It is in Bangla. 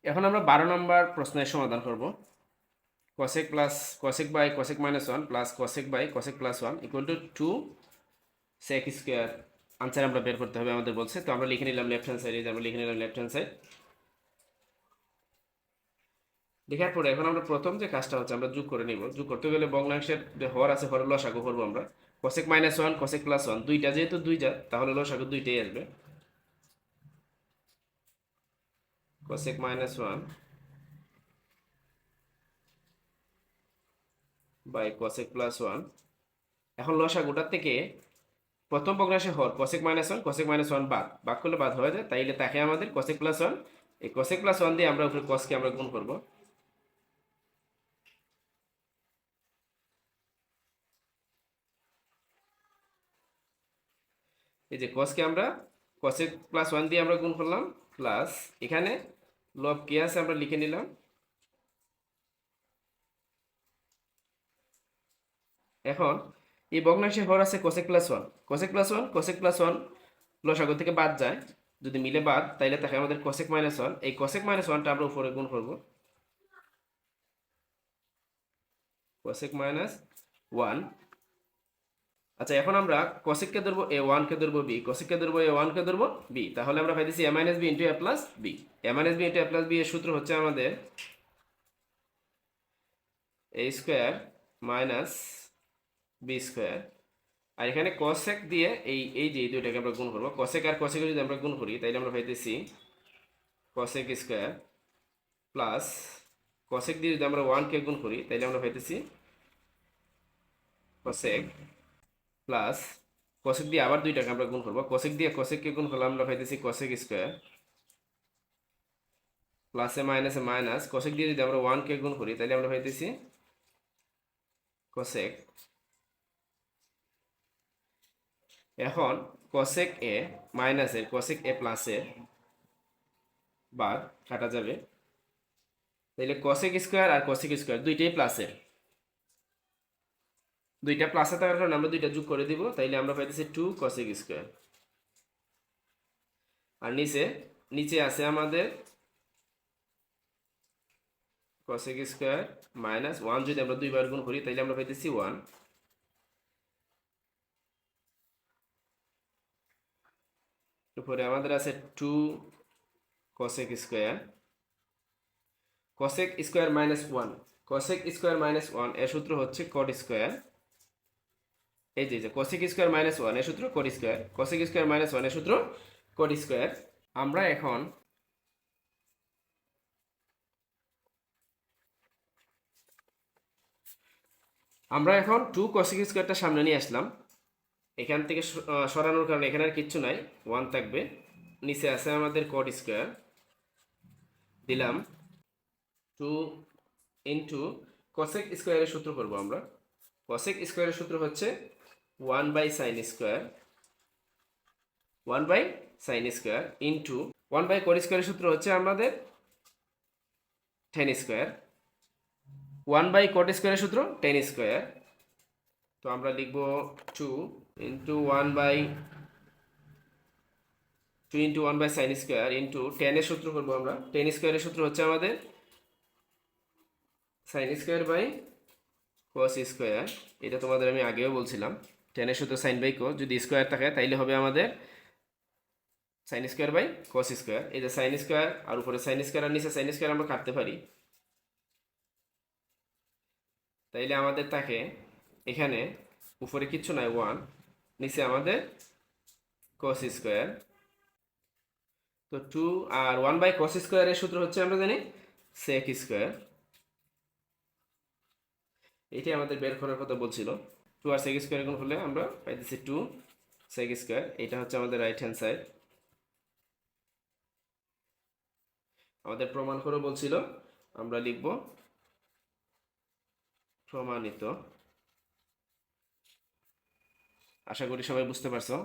এখন আমরা 12 নম্বর প্রশ্নের সমাধান করব। cosec plus cosec by cosec minus 1 plus cosec by cosec plus 1 equal to 2 sec square. Answer আমরা বের করতে হবে আমাদের বলছে, তো আমরা লিখে নিলাম লেফট হ্যান্ড সাইড। আমরা লিখে নিলাম লেফট হ্যান্ড সাইড। লেখার পরে এখন আমরা প্রথম যে কাজটা হচ্ছে আমরা যোগ করে নিব। যোগ করতে গেলে ভগ্নাংশের যে হর আছে হরের লসাগু করবো আমরা। cosec মাইনাস 1 cosec প্লাস 1 দুইটা যেহেতু দুইটা, তাহলে লসাগু দুইটাই আসবে। cosec minus 1 by cosec plus 1। এখন লসাগুটার থেকে প্রথম ভগ্নাংশের হর cosec মাইনাস 1 cosec মাইনাস 1 বাদ করলে বাদ হয়ে যায়, তাইলে তাকে আমাদের cosec প্লাস 1, এই cosec প্লাস 1 দিয়ে আমরা উপরে cosকে আমরা গুণ করব। এই যে cosকে আমরা cosec প্লাস 1 দিয়ে আমরা গুণ করলাম, প্লাস এখানে লব কি আছে আমরা লিখে নিলাম। এখন এই ভগ্নাংশের হর আছে cosec plus 1 cosec plus 1 cosec plus 1 লসাগু থেকে বাদ যায়, যদি মিলে বাদ তাইলে তাকে আমাদের cosec মাইনাস 1, এই cosec মাইনাস 1টা আমরা উপরে গুণ করব। cosec minus 1। আচ্ছা, এখন আমরা cosec কে ধরবো a1 কে ধরবো b, cosec কে ধরবো a1 কে ধরবো b, তাহলে আমরা পাইতেছি a minus b into a plus b। a minus b into a plus b এর সূত্র হচ্ছে আমাদের a square minus b square. আর এখানে cosec দিয়ে এই এই যে এই দুইটাকে আমরা গুণ করবো, cosec আর cosec যদি আমরা গুণ করি তাইলে আমরা পাইতেছি cosec স্কোয়ার প্লাস cosec দিয়ে যদি আমরা 1 কে গুণ করি তাইলে আমরা পাইতেছি cosec প্লাস cosec দিয়ে আবার দুইটাকে আমরা গুণ করবো, cosec দিয়ে cosec কে গুণ করলে আমরা পাইতেছি cosec স্কোয়ার প্লাসে মাইনাসে মাইনাস, cosec দিয়ে যদি আমরা 1 কে গুণ করি তাহলে আমরা পাইতেছি cosec। এখন cosec a মাইনাসের cosec a প্লাসের বাদ কাটা যাবে, তাহলে cosec স্কোয়ার আর cosec স্কোয়ার দুইটাই প্লাসের, দুইটা প্লাসে থাকার কারণে আমরা দুইটা যোগ করে দিব, তাইলে আমরা পাইতেছি 2 cosec স্কোয়ার। আর নিচে নিচে আছে আমাদের cosec স্কোয়ার মাইনাস 1 যদি আমরা দুইবার গুণ করি তাইলে আমরা পাইতেছি 1। উপরে আমাদের আছে 2 cosec square. cosec square minus 1, cosec square minus 1 এর সূত্র হচ্ছে cot স্কোয়ার। এই যে cosec স্কোয়ার মাইনাস 1 এর সূত্র cot square, cosec square minus 1 এর সূত্র cot স্কোয়ার। আমরা এখন আমরা এখন 2 cosec স্কোয়ারটা সামনে নিয়ে আসলাম, এখান থেকে সরানোর কারণে এখানে আর কিচ্ছু নাই, 1 থাকবে। নিচে আছে আমাদের cot স্কোয়ার, দিলাম 2 ইন্টু cosec স্কোয়ারের সূত্র করব আমরা। cosec স্কোয়ারের সূত্র হচ্ছে 1 by sine square, 1 by sine square into 1 by cot স্কোয়ারের সূত্র হচ্ছে আমাদের tan স্কোয়ার, 1 বাই cot স্কোয়ারের সূত্র tan স্কোয়ার। তো আমরা লিখব 2 into 1 by 2 into 1 by sine square into tan এর সূত্র করবো আমরা। tan স্কোয়ারের সূত্র হচ্ছে আমাদের sine square by cos square. এটা তোমাদের আমি আগেও বলছিলাম, tan এর সূত্র সাইন বাই cos, যদি স্কোয়ার থাকে তাইলে হবে আমাদের sine square by cos square. এই যে সাইন স্কোয়ার আর উপরে সাইন স্কোয়ার আর নিচে সাইন স্কোয়ার আমরা কাটতে পারি, তাইলে আমাদের থাকে এখানে উপরে কিচ্ছু নাই 1, নিচে আমাদের cos স্কোয়ার। তো 2 আর 1 বাই cos স্কোয়ারের সূত্র হচ্ছে আমরা জানি sec স্কোয়ার। এটাই আমাদের বের করার কথা বলছিল। 2 আর sec স্কোয়ার গুণ হলে আমরা পাইতেছি 2 sec স্কোয়ার। এটা হচ্ছে আমাদের রাইট হ্যান্ড সাইড। আমাদের প্রমাণ করে বলছিল, আমরা লিখব প্রমাণিত। আশা করি সবাই বুঝতে পারছো।